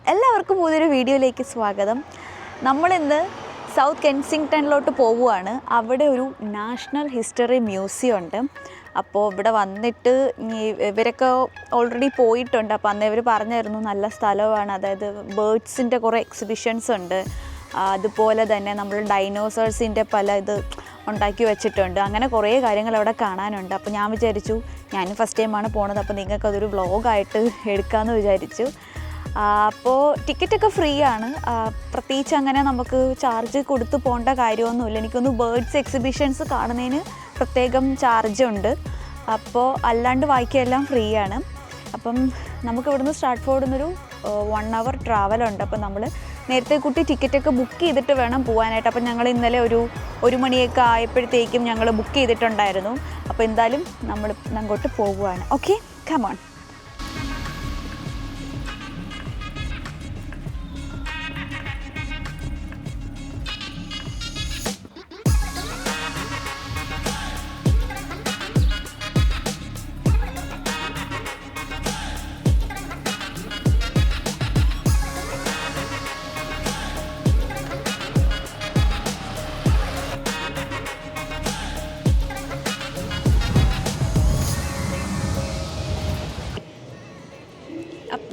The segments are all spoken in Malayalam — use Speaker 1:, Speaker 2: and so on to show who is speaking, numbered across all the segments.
Speaker 1: എല്ലാവർക്കും പുതിയൊരു വീഡിയോയിലേക്ക് സ്വാഗതം. നമ്മളിന്ന് സൗത്ത് കെൻസിങ്ടണിലോട്ട് പോവുകയാണ്. അവിടെ ഒരു നാഷണൽ ഹിസ്റ്ററി മ്യൂസിയം ഉണ്ട്. അപ്പോൾ ഇവിടെ വന്നിട്ട് ഇവരൊക്കെ ഓൾറെഡി പോയിട്ടുണ്ട്. അപ്പോൾ അന്ന് ഇവർ പറഞ്ഞായിരുന്നു നല്ല സ്ഥലമാണ്, അതായത് ബേർഡ്സിൻ്റെ കുറേ എക്സിബിഷൻസ് ഉണ്ട്, അതുപോലെ തന്നെ നമ്മൾ ഡൈനോസേഴ്സിൻ്റെ പല ഇത് ഉണ്ടാക്കി വെച്ചിട്ടുണ്ട്. അങ്ങനെ കുറേ കാര്യങ്ങൾ അവിടെ കാണാനുണ്ട്. അപ്പോൾ ഞാൻ വിചാരിച്ചു, ഞാൻ ഫസ്റ്റ് ടൈമാണ് പോണത്, അപ്പോൾ നിങ്ങൾക്കതൊരു വ്ളോഗായിട്ട് എടുക്കാമെന്ന് വിചാരിച്ചു. അപ്പോൾ ടിക്കറ്റൊക്കെ ഫ്രീ ആണ്, പ്രത്യേകിച്ച് അങ്ങനെ നമുക്ക് ചാർജ് കൊടുത്ത് പോകേണ്ട കാര്യമൊന്നുമില്ല. എനിക്കൊന്ന് ബേർഡ്സ് എക്സിബിഷൻസ് കാണുന്നതിന് പ്രത്യേകം ചാർജ് ഉണ്ട്. അപ്പോൾ അല്ലാണ്ട് ബാക്കിയെല്ലാം ഫ്രീ ആണ്. അപ്പം നമുക്ക് ഇവിടുന്ന് സ്റ്റാർട്ട്ഫോർഡിൽ 1 hour ട്രാവലുണ്ട്. അപ്പം നമ്മൾ നേരത്തെ കൂട്ടി ടിക്കറ്റൊക്കെ ബുക്ക് ചെയ്തിട്ട് വേണം പോകാനായിട്ട്. അപ്പം ഞങ്ങൾ ഇന്നലെ 1 മണിയൊക്കെ ആയപ്പോഴത്തേക്കും ഞങ്ങൾ ബുക്ക് ചെയ്തിട്ടുണ്ടായിരുന്നു. അപ്പോൾ എന്തായാലും നമ്മൾ അങ്ങോട്ട് പോകുകയാണ്. Okay, come on.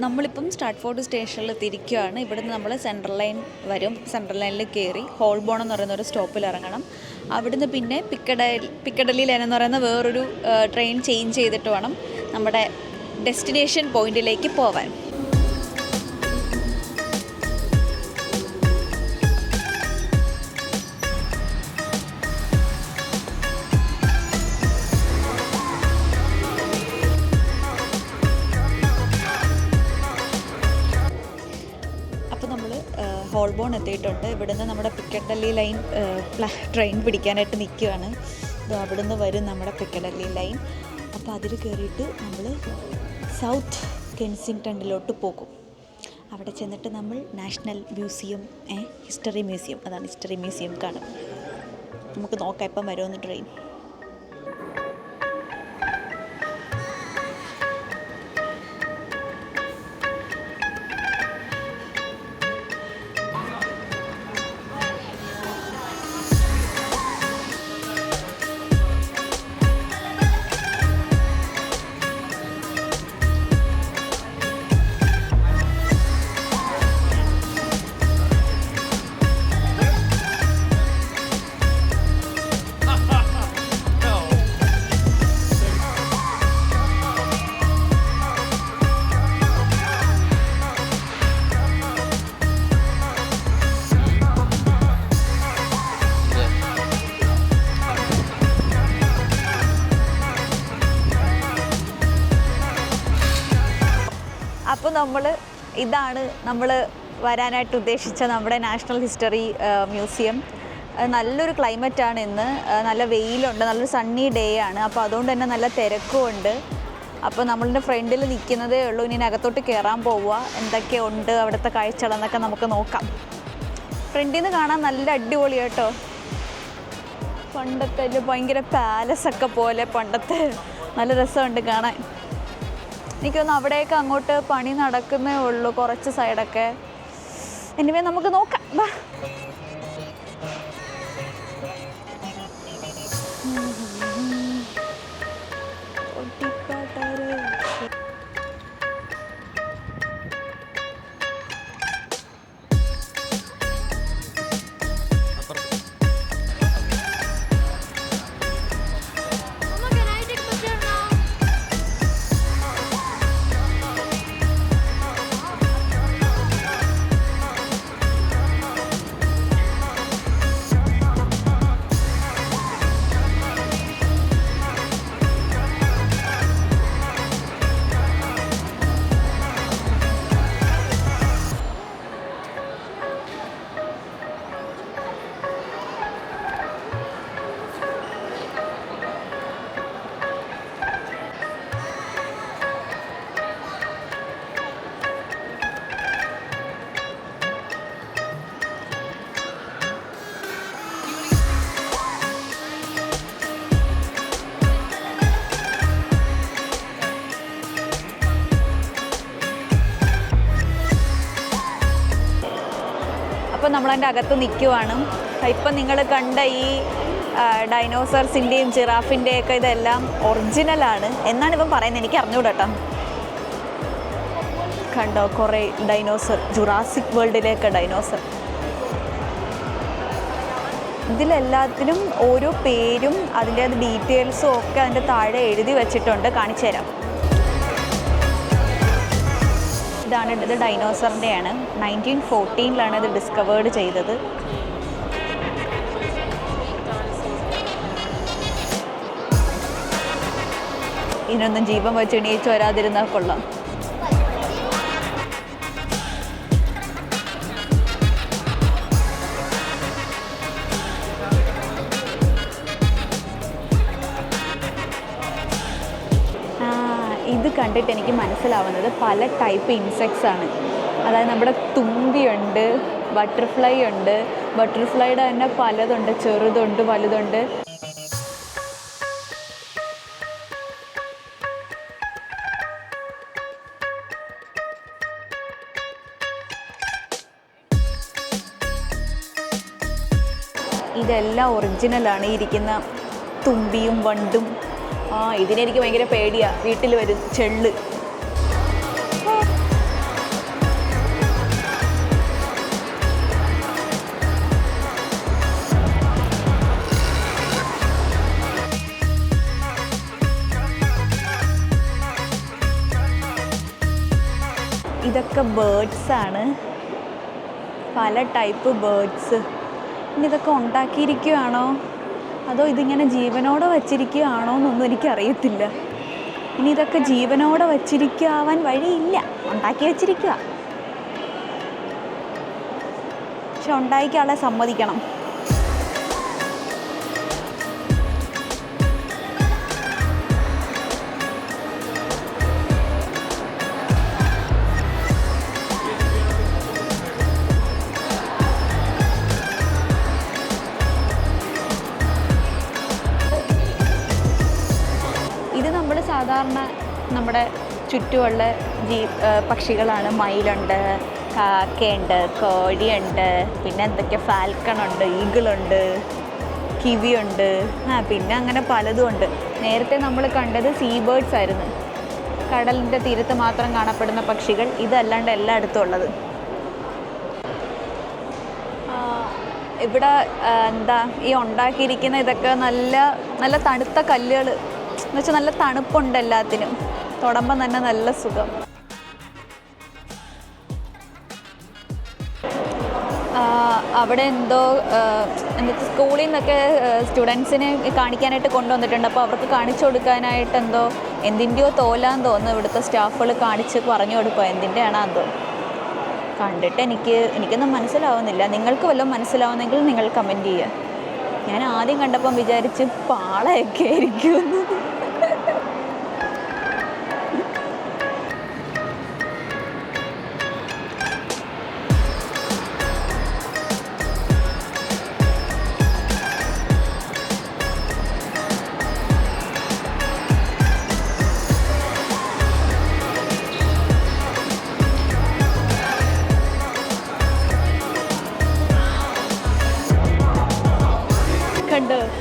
Speaker 1: നമ്മളിപ്പം സ്റ്റാർട്ട്ഫോർഡ് സ്റ്റേഷനിൽ തിരിക്കുകയാണ്. ഇവിടുന്ന് നമ്മൾ സെൻട്രൽ ലൈൻ വരും. സെൻട്രൽ ലൈനിൽ കയറി ഹോൾബോൺ എന്ന് പറയുന്ന ഒരു സ്റ്റോപ്പിൽ ഇറങ്ങണം. അവിടുന്ന് പിന്നെ പിക്കഡലി ലൈൻ എന്ന് പറയുന്ന വേറൊരു ട്രെയിൻ ചേഞ്ച് ചെയ്തിട്ട് വേണം നമ്മുടെ ഡെസ്റ്റിനേഷൻ പോയിന്റിലേക്ക് പോവാൻ. ഹോൾബോൺ എത്തിയിട്ടുണ്ട്. ഇവിടുന്ന് നമ്മുടെ പിക്കഡലി ലൈൻ ട്രെയിൻ പിടിക്കാനായിട്ട് നിൽക്കുകയാണ്. അവിടുന്ന് വരും നമ്മുടെ പിക്കഡലി ലൈൻ. അപ്പോൾ അതിൽ കയറിയിട്ട് നമ്മൾ സൗത്ത് കെൻസിങ്ടണിലോട്ട് പോകും. അവിടെ ചെന്നിട്ട് നമ്മൾ നാഷണൽ മ്യൂസിയം, ഹിസ്റ്ററി മ്യൂസിയം, അതാണ് ഹിസ്റ്ററി മ്യൂസിയം കാണും. നമുക്ക് നോക്കാം ഇപ്പം വരുമെന്ന് ട്രെയിൻ. അപ്പോൾ ഇതാണ് നമ്മൾ വരാനായിട്ട് ഉദ്ദേശിച്ച നമ്മുടെ നാഷണൽ ഹിസ്റ്ററി മ്യൂസിയം. നല്ലൊരു ക്ലൈമറ്റാണ് ഇന്ന്, നല്ല വെയിലുണ്ട്, നല്ലൊരു സണ്ണി ഡേ ആണ്. അപ്പോൾ അതുകൊണ്ട് തന്നെ നല്ല തിരക്കും ഉണ്ട്. അപ്പോൾ നമ്മളുടെ ഫ്രണ്ടിൽ നിൽക്കുന്നതേ ഉള്ളൂ. ഇനി അകത്തോട്ട് കയറാൻ പോവുക. എന്തൊക്കെയുണ്ട് അവിടുത്തെ കാഴ്ചകളെന്നൊക്കെ നമുക്ക് നോക്കാം. ഫ്രണ്ടിൽ നിന്ന് കാണാൻ നല്ല അടിപൊളി കേട്ടോ. പണ്ടത്തെ ഭയങ്കര പാലസൊക്കെ പോലെ പണ്ടത്തെ നല്ല രസമുണ്ട് കാണാൻ. എനിക്കൊന്ന് അവിടെയൊക്കെ അങ്ങോട്ട് പണി നടക്കുന്നേ ഉള്ളൂ, കുറച്ച് സൈഡൊക്കെ. എനിവേ നമുക്ക് നോക്കാം. ഇപ്പം നമ്മളതിൻ്റെ അകത്ത് നിൽക്കുവാണ്. ഇപ്പം നിങ്ങൾ കണ്ട ഈ ഡൈനോസർസിൻ്റെയും ജിറാഫിൻ്റെയൊക്കെ ഇതെല്ലാം ഒറിജിനലാണ് എന്നാണ് ഇവൻ പറയുന്നത്. എനിക്ക് അറിഞ്ഞൂടാ കേട്ടോ. കണ്ടോ കുറേ ഡൈനോസർ, ജുറാസിക് വേൾഡിലേക്ക് ഡൈനോസർ. ഇതിലെല്ലാത്തിനും ഓരോ പേരും അതിൻ്റെ ഡീറ്റെയിൽസും ഒക്കെ അതിൻ്റെ താഴെ എഴുതി വെച്ചിട്ടുണ്ട്. കാണിച്ചു തരാം. ഇത് ഡൈനോസറിൻ്റെയാണ്. 1914 ഇത് ഡിസ്കവേർഡ് ചെയ്തത്. ഇതിനൊന്നും ജീവൻ വെച്ച് എണീച്ച് വരാതിരുന്നാൽ കൊള്ളാം. ഇത് കണ്ടിട്ട് എനിക്ക് മനസ്സിലാവുന്നത് പല ടൈപ്പ് ഇൻസെക്ട്സ് ആണ്. അതായത് നമ്മുടെ തുമ്പിയുണ്ട്, ബട്ടർഫ്ലൈ ഉണ്ട്. ബട്ടർഫ്ലൈയുടെ തന്നെ പലതുണ്ട്, ചെറുതുണ്ട്, വലുതുണ്ട്. ഇതെല്ലാം ഒറിജിനലാണ്. ഇരിക്കുന്ന തുമ്പിയും വണ്ടും. ഇതിനെനിക്ക് ഭയങ്കര പേടിയാണ്. വീട്ടിൽ വരും ചെള്ള്. ഇതൊക്കെ ബേർഡ്സാണ്, പല ടൈപ്പ് ബേർഡ്സ്. ഇനി ഇതൊക്കെ ഉണ്ടാക്കിയിരിക്കുകയാണോ അതോ ഇതിങ്ങനെ ജീവനോടെ വച്ചിരിക്കുകയാണോ എന്നൊന്നും എനിക്കറിയത്തില്ല. ഇനി ഇതൊക്കെ ജീവനോടെ വച്ചിരിക്കാവാൻ വഴിയില്ല, ഉണ്ടാക്കി വച്ചിരിക്കുക. പക്ഷെ ഉണ്ടാക്കിയാളെ സമ്മതിക്കണം. സാധാരണ നമ്മുടെ ചുറ്റുമുള്ള പക്ഷികളാണ്. മയിലുണ്ട്, കാക്കയുണ്ട്, കോഴിയുണ്ട്, പിന്നെ എന്തൊക്കെ ഫാൽക്കണുണ്ട്, ഈഗിളുണ്ട്, കിവിയുണ്ട്, പിന്നെ അങ്ങനെ പലതും ഉണ്ട്. നേരത്തെ നമ്മൾ കണ്ടത് സീ ബേർഡ്സ് ആയിരുന്നു, കടലിൻ്റെ തീരത്ത് മാത്രം കാണപ്പെടുന്ന പക്ഷികൾ. ഇതല്ലാണ്ട് എല്ലായിടത്തും ഉള്ളത്. ഇവിടെ ഈ ഉണ്ടാക്കിയിരിക്കുന്ന ഇതൊക്കെ നല്ല നല്ല തണുത്ത കല്ലുകൾ എന്നുവെച്ചാൽ നല്ല തണുപ്പുണ്ട് എല്ലാത്തിനും. തൊടുമ്പം തന്നെ നല്ല സുഖം. അവിടെ എന്തോ സ്കൂളിൽ നിന്നൊക്കെ സ്റ്റുഡൻസിനെ കാണിക്കാനായിട്ട് കൊണ്ടുവന്നിട്ടുണ്ട്. അപ്പോൾ അവർക്ക് കാണിച്ചു കൊടുക്കാനായിട്ട് എന്തിൻ്റെയോ തോലാന്ന് തോന്നുന്നു ഇവിടുത്തെ സ്റ്റാഫുകൾ കാണിച്ച് പറഞ്ഞു കൊടുക്കുക. എന്തിൻ്റെയാണോ അതോ കണ്ടിട്ട് എനിക്കൊന്നും മനസ്സിലാവുന്നില്ല. നിങ്ങൾക്ക് വല്ലതും മനസ്സിലാവുന്നെങ്കിൽ നിങ്ങൾ കമൻറ്റ് ചെയ്യുക. ഞാൻ ആദ്യം കണ്ടപ്പം വിചാരിച്ച് പാളയൊക്കെ ആയിരിക്കുമെന്ന്.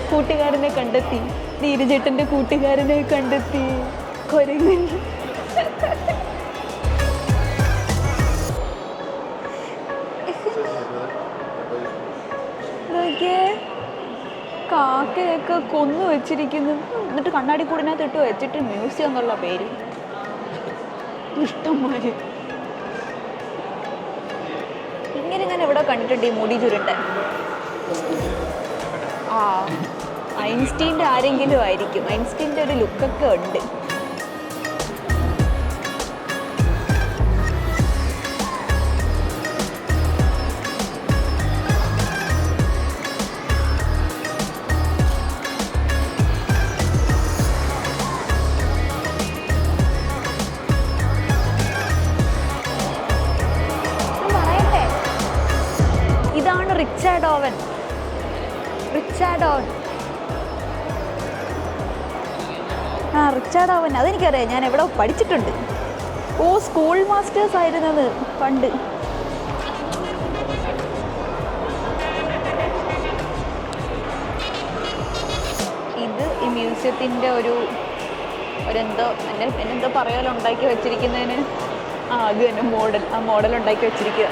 Speaker 1: കൂട്ടുകാരനെ കണ്ടെത്തി, നീരജേട്ടൻ്റെ കൂട്ടുകാരനെ കണ്ടെത്തി. കുരങ്ങൻ. കാക്കയൊക്കെ കൊന്നു വെച്ചിരിക്കുന്നു. എന്നിട്ട് കണ്ണാടി കൂടിനകത്തിട്ട് വെച്ചിട്ട് മ്യൂസിയം എന്നുള്ള പേര്. ഇഷ്ടംമാര് ഇങ്ങനെ ഞാൻ എവിടെ കണ്ടിട്ടുണ്ട് ഈ മുടി ചുരുണ്ട. ഐൻസ്റ്റീൻ്റെ ആരെങ്കിലും ആയിരിക്കും. ഐൻസ്റ്റീൻ്റെ ഒരു ലുക്കൊക്കെ ഉണ്ട്. പറയട്ടെ, ഇതാണ് റിച്ചാർഡ് ഓവൻ. റിച്ചാർഡ് ഓവൻ അതെനിക്കറിയാം, ഞാൻ എവിടെ പഠിച്ചിട്ടുണ്ട്. സ്കൂൾ മാസ്റ്റേഴ്സ് ആയിരുന്നത് പണ്ട്. മ്യൂസിയത്തിൻ്റെ ഒരെന്തോ എന്നെന്തോ പറയാലോ ഉണ്ടാക്കി വെച്ചിരിക്കുന്നതിന് അത് തന്നെ മോഡൽ ഉണ്ടാക്കി വെച്ചിരിക്കുക.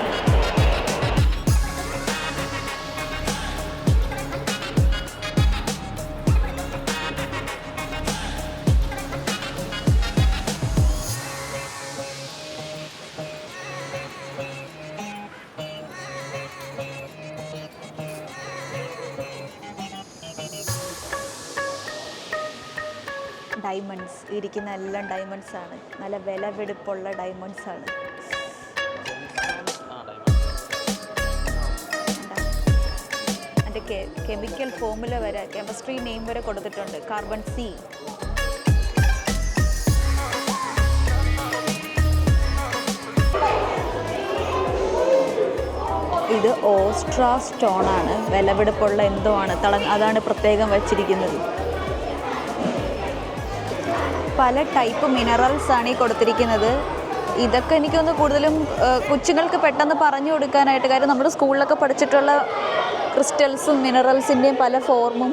Speaker 1: ഡയമണ്ട്സ് ഇരിക്കുന്ന എല്ലാം ഡയമണ്ട്സ് ആണ്, നല്ല വിലപിടിപ്പുള്ള ഡയമണ്ട്സ് ആണ്. അതിൻ്റെ കെമിക്കൽ ഫോമുല വരെ, കെമിസ്ട്രി നെയിം വരെ കൊടുത്തിട്ടുണ്ട്, കാർബൺ C. ഇത് ഓസ്ട്രാ സ്റ്റോൺ ആണ്, വിലപിടിപ്പുള്ള എന്തോ ആണ്, അതാണ് പ്രത്യേകം വച്ചിരിക്കുന്നത്. പല ടൈപ്പ് മിനറൽസ് ആണ് ഈ കൊടുത്തിരിക്കുന്നത്. ഇതൊക്കെ എനിക്കൊന്ന് കൂടുതലും കൊച്ചുങ്ങൾക്ക് പെട്ടെന്ന് പറഞ്ഞു കൊടുക്കാനായിട്ട്, കാര്യം നമ്മുടെ സ്കൂളിലൊക്കെ പഠിച്ചിട്ടുള്ള ക്രിസ്റ്റൽസും മിനറൽസിൻ്റെയും പല ഫോമും,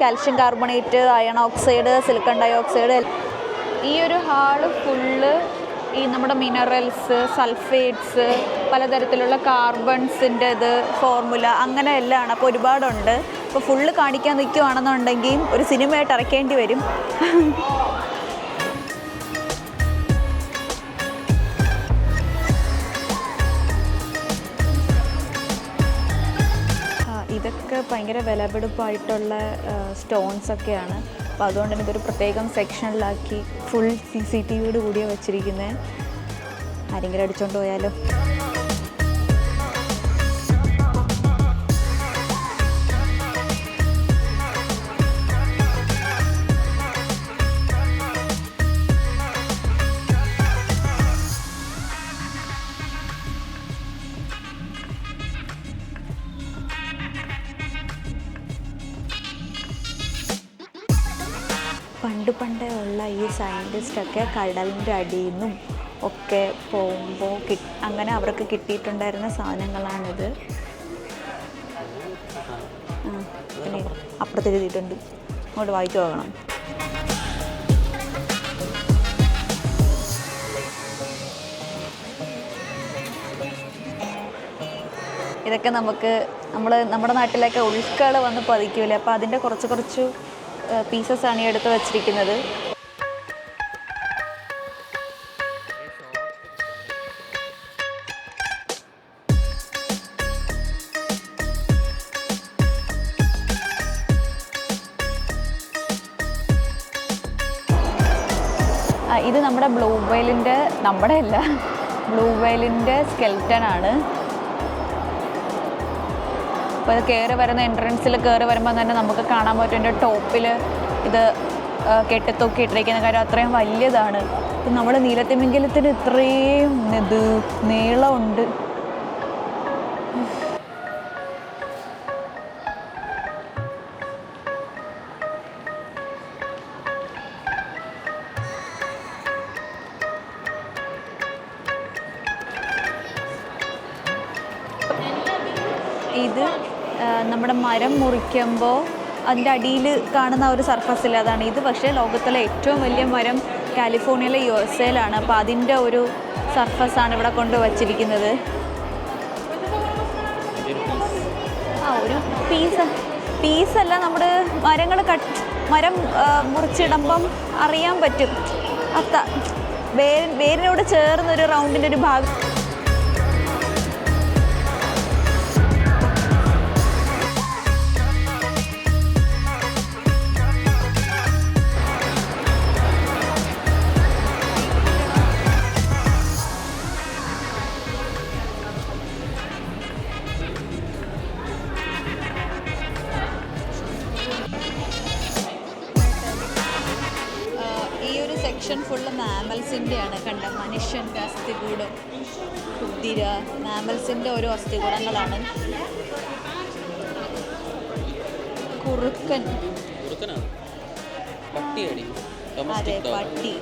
Speaker 1: calcium carbonate, iron oxide, silicon dioxide. ഈ ഒരു ഹാള് ഫുള്ള് ഈ നമ്മുടെ മിനറൽസ്, സൾഫേറ്റ്സ്, പലതരത്തിലുള്ള കാർബൺസിൻ്റെ ഫോർമുല അങ്ങനെ എല്ലാം ആണ്. അപ്പോൾ ഒരുപാടുണ്ട്. അപ്പോൾ ഫുള്ള് കാണിക്കാൻ നിൽക്കുകയാണെന്നുണ്ടെങ്കിൽ ഒരു സിനിമയായിട്ട് ഇറക്കേണ്ടി വരും. ഇതൊക്കെ ഭയങ്കര വിലപിടിപ്പായിട്ടുള്ള സ്റ്റോൺസൊക്കെയാണ്. അപ്പോൾ അതുകൊണ്ട് തന്നെ ഇതൊരു പ്രത്യേകം സെക്ഷനിലാക്കി ഫുൾ CCTVയോട് കൂടിയാണ് വെച്ചിരിക്കുന്നത്. ആരെങ്കിലും അടിച്ചുകൊണ്ട് പോയാലോ. പണ്ടേ ഉള്ള ഈ സയൻറ്റിസ്റ്റൊക്കെ കടലിൻ്റെ അടിയിൽ നിന്നും ഒക്കെ പോകുമ്പോൾ അങ്ങനെ അവർക്ക് കിട്ടിയിട്ടുണ്ടായിരുന്ന സാധനങ്ങളാണിത്. പിന്നെ അപ്പുറത്ത് എഴുതിയിട്ടുണ്ട്, അങ്ങോട്ട് വായിച്ചു പോകണം. ഇതൊക്കെ നമ്മുടെ നാട്ടിലൊക്കെ ഉൾക്കൾ വന്ന് പതിക്കൂലേ, അപ്പോൾ അതിൻ്റെ കുറച്ച് പീസസ് ആണ് ഈ എടുത്ത് വച്ചിരിക്കുന്നത്. ഇത് നമ്മുടെ ബ്ലൂ വെയിലിൻ്റെ സ്കെൽറ്റൺ ആണ്. അപ്പോൾ ഇത് കയറി വരുന്ന എൻട്രൻസിൽ കയറി വരുമ്പോൾ തന്നെ നമുക്ക് കാണാൻ പറ്റും ഇതിൻ്റെ ടോപ്പിൽ ഇത് കെട്ടിത്തൂക്കിയിട്ടിരിക്കുന്ന കാര്യം അത്രയും വലിയതാണ്. ഇപ്പം നമ്മൾ നീലത്തിമിംഗലത്തിന് ഇത്രയും നീളമുണ്ട്. ഇത് നമ്മുടെ മരം മുറിക്കുമ്പോൾ അതിൻ്റെ അടിയിൽ കാണുന്ന ഒരു സർഫസിൽ അതാണ് ഇത്. പക്ഷേ ലോകത്തിലെ ഏറ്റവും വലിയ മരം കാലിഫോർണിയയിലെ USA-ലാണ്. അപ്പോൾ അതിൻ്റെ ഒരു സർഫസാണ് ഇവിടെ കൊണ്ട് വച്ചിരിക്കുന്നത്. ഒരു പീസല്ല, നമ്മുടെ മരം മുറിച്ചിടുമ്പം അറിയാൻ പറ്റും. വേരിനോട് ചേർന്നൊരു റൗണ്ടിൻ്റെ ഒരു ഭാഗം. സെക്ഷൻ ഫുള്ള് മാമൽസിൻ്റെയാണ്. കണ്ട മനുഷ്യൻ്റെ അസ്ഥികൂടം, കുതിര, മാമൽസിൻ്റെ ഓരോ അസ്ഥികൂടങ്ങളാണ്. കുറുക്കൻ, അതെ പട്ടി,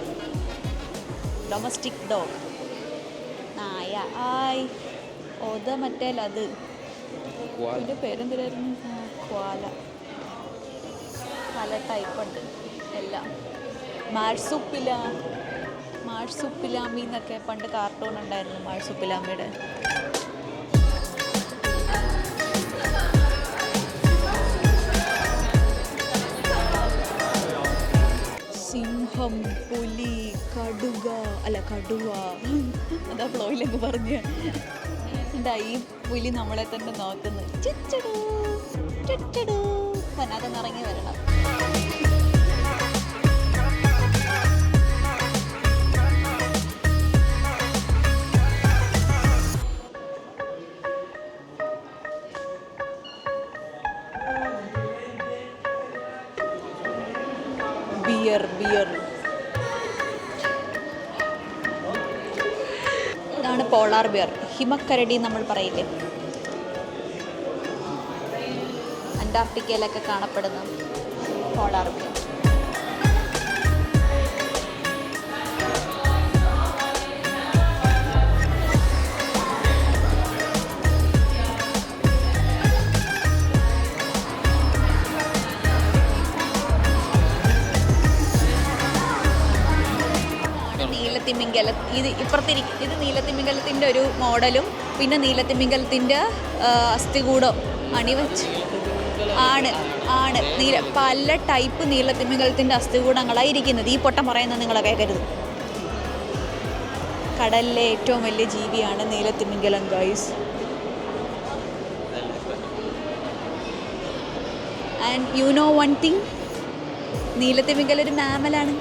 Speaker 1: ഡൊമസ്റ്റിക് ഡോഗ്, നായ, മറ്റേലത് ഇതിൻ്റെ പേരെന്തിനായിരുന്നു, ക്വാല, പല ടൈപ്പുണ്ട്. എല്ലാം മാഴ്സുപ്പിലാമി എന്നൊക്കെ പണ്ട് കാർട്ടൂൺ ഉണ്ടായിരുന്നു. മാഴ്സുപ്പിലാമിയുടെ സിംഹം, പുലി, കടുവ അതാ ഫ്ലോയിലൊക്കെ പറഞ്ഞ്. എന്താ ഈ പുലി നമ്മളെ തന്നെ നോക്കുന്നു. അതിനകത്ത് ഇറങ്ങി വരണം. ബിയർ ഇതാണ് പോളാർ ബിയർ. ഹിമക്കരടി നമ്മൾ പറയില്ലേ, അന്റാർട്ടിക്കയിലൊക്കെ കാണപ്പെടുന്ന പോളാർ ബിയർ. നീലത്തിമിംഗലം ഇത് നീലത്തിമിംഗലത്തിൻ്റെ ഒരു മോഡലും പിന്നെ നീലത്തിമിംഗലത്തിൻ്റെ അസ്ഥികൂടം അണിവച്ച് പല ടൈപ്പ് നീലത്തിമിംഗലത്തിൻ്റെ അസ്ഥികൂടങ്ങളായിരിക്കുന്നത്. ഈ പൊട്ടം പറയുന്നത് നിങ്ങളെ കേൾക്കരുത്. കടലിലെ ഏറ്റവും വലിയ ജീവിയാണ് നീലത്തിമിംഗലം guys. And you know one thing, നീലത്തിമിംഗലം ഒരു മാമലാണ്.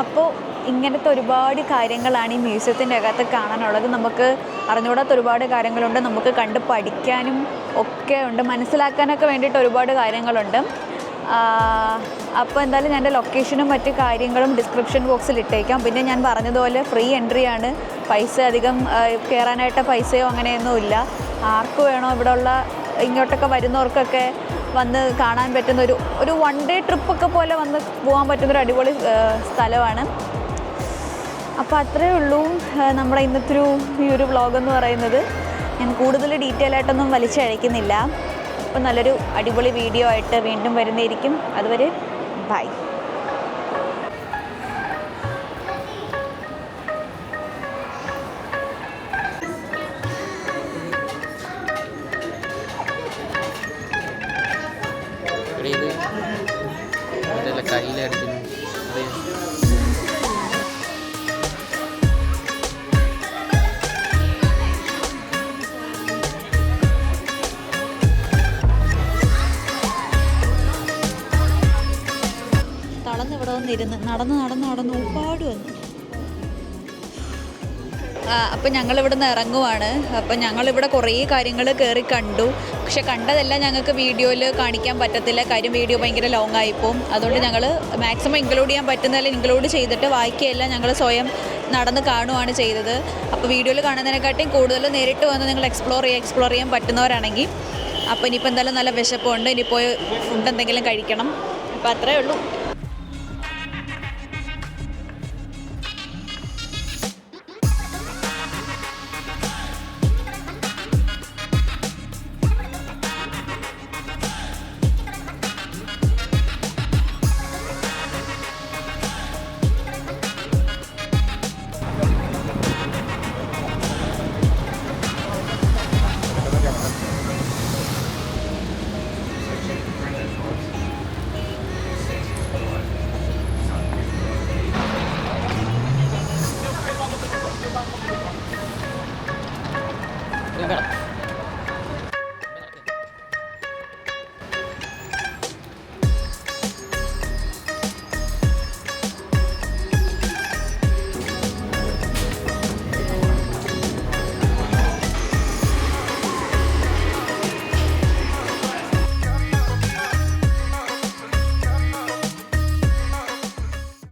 Speaker 1: അപ്പോൾ ഇങ്ങനത്തെ ഒരുപാട് കാര്യങ്ങളാണ് ഈ മ്യൂസിയത്തിൻ്റെ അകത്ത് കാണാനുള്ളത്. നമുക്ക് അറിഞ്ഞുകൂടാത്ത ഒരുപാട് കാര്യങ്ങളുണ്ട്, നമുക്ക് കണ്ട് പഠിക്കാനും ഒക്കെ ഉണ്ട്, മനസ്സിലാക്കാനൊക്കെ വേണ്ടിയിട്ട് ഒരുപാട് കാര്യങ്ങളുണ്ട്. അപ്പോൾ എന്തായാലും ഞാൻ എൻ്റെ ലൊക്കേഷനും മറ്റു കാര്യങ്ങളും ഡിസ്ക്രിപ്ഷൻ ബോക്സിൽ ഇട്ടേക്കാം. പിന്നെ ഞാൻ പറഞ്ഞതുപോലെ ഫ്രീ എൻട്രിയാണ്, പൈസ അധികം കയറാനായിട്ട് പൈസയോ അങ്ങനെയൊന്നുമില്ല. ആർക്ക് വേണോ ഇവിടെയുള്ള ഇങ്ങോട്ടൊക്കെ വരുന്നവർക്കൊക്കെ വന്ന് കാണാൻ പറ്റുന്ന ഒരു വൺ ഡേ ട്രിപ്പൊക്കെ പോലെ വന്ന് പോകാൻ പറ്റുന്നൊരു അടിപൊളി സ്ഥലമാണ്. അപ്പോൾ അത്രയേ ഉള്ളൂ നമ്മുടെ ഇന്നത്തെ ഈ ഒരു വ്ളോഗെന്ന് പറയുന്നത്. ഞാൻ കൂടുതൽ ഡീറ്റെയിൽ ആയിട്ടൊന്നും വലിച്ചഴയ്ക്കുന്നില്ല. അപ്പോൾ നല്ലൊരു അടിപൊളി വീഡിയോ ആയിട്ട് വീണ്ടും വരുന്നതായിരിക്കും. അതുവരെ ബൈ.
Speaker 2: കയ്യിലെടുക്കുന്നു
Speaker 1: തളർന്നിവിടെ വന്നിരുന്ന് നടന്ന് ഒരുപാട് വന്നു. അപ്പം ഞങ്ങളിവിടെ നിന്ന് ഇറങ്ങുവാണ്. അപ്പം ഞങ്ങളിവിടെ കുറേ കാര്യങ്ങൾ കയറി കണ്ടു. പക്ഷെ കണ്ടതെല്ലാം ഞങ്ങൾക്ക് വീഡിയോയിൽ കാണിക്കാൻ പറ്റത്തില്ല, കാര്യം വീഡിയോ ഭയങ്കര ലോങ് ആയിപ്പോവും. അതുകൊണ്ട് ഞങ്ങൾ മാക്സിമം ഇൻക്ലൂഡ് ചെയ്യാൻ പറ്റുന്നതെല്ലാം ഇൻക്ലൂഡ് ചെയ്തിട്ട് ബാക്കിയെല്ലാം ഞങ്ങൾ സ്വയം നടന്ന് കാണുകയാണ് ചെയ്തത്. അപ്പോൾ വീഡിയോയിൽ കാണുന്നതിനെക്കാട്ടിയും കൂടുതൽ നേരിട്ട് വന്ന് നിങ്ങൾ എക്സ്പ്ലോർ ചെയ്യാൻ പറ്റുന്നവരാണെങ്കിൽ. അപ്പോൾ ഇനിയിപ്പോൾ എന്തായാലും നല്ല വിശപ്പുണ്ട്, ഇനിയിപ്പോൾ ഫുഡ് എന്തെങ്കിലും കഴിക്കണം. അപ്പോൾ അത്രയേ ഉള്ളൂ.